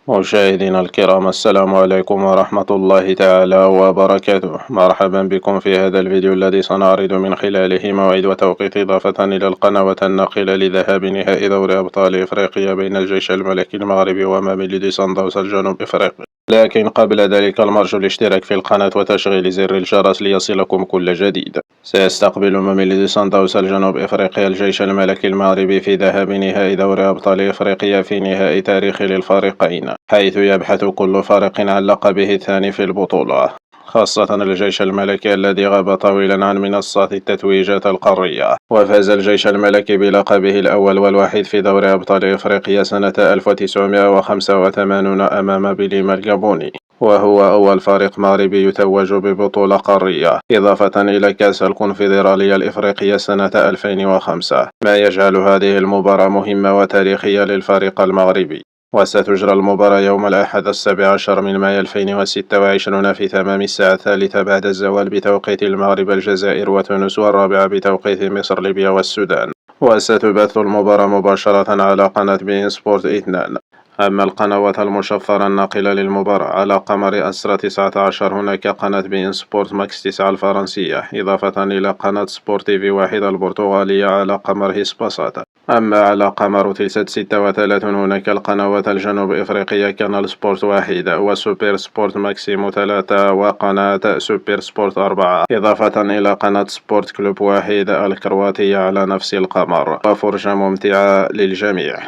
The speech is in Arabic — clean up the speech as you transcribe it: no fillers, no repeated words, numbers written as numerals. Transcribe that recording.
مشاهدينا الكرام، السلام عليكم ورحمة الله تعالى وبركاته. مرحبا بكم في هذا الفيديو الذي سنعرض من خلاله موعد وتوقيت إضافة إلى القنوات الناقلة لذهاب نهائي دوري أبطال إفريقيا بين الجيش الملكي المغربي وميلودي سانداونز الجنوب إفريقي. لكن قبل ذلك المرجو الاشتراك في القناة وتشغيل زر الجرس ليصلكم كل جديد. سيستقبل ميلودي سانداونز الجنوب إفريقيا الجيش الملكي المغربي في ذهاب نهائي دوري أبطال إفريقيا في نهائي تاريخي للفريقين، حيث يبحث كل فريق عن لقبه الثاني في البطولة، خاصة الجيش الملكي الذي غاب طويلا عن منصات التتويجات القارية. وفاز الجيش الملكي بلقبه الأول والوحيد في دوري أبطال إفريقيا سنة 1985 أمام بيليما الجابوني، وهو أول فريق مغربي يتوج ببطولة قارية، إضافة إلى كأس الكونفدرالية الإفريقية سنة 2005، ما يجعل هذه المباراة مهمة وتاريخية للفريق المغربي. وستجرى المباراة يوم الأحد 17 من مايو 2026 في تمام الساعة 3 بعد الزوال بتوقيت المغرب، الجزائر وتونس، والرابعة بتوقيت مصر، ليبيا والسودان. وستبث المباراة مباشرة على قناة بين سبورت 2. أما القنوات المشفرة الناقلة للمباراة على قمر أسرة 19، هناك قناة بين سبورت ماكس 9 الفرنسية، إضافة إلى قناة سبورت تيفي 1 البرتغالية على قمر هيسباساتا. أما على قمر تلسات 36 هناك القنوات الجنوب إفريقية كانال سبورت 1 وسوبر سبورت ماكسيمو 3 وقناة سوبر سبورت 4، إضافة إلى قناة سبورت كلوب 1 الكرواتية على نفس القمر، وفرجة ممتعة للجميع.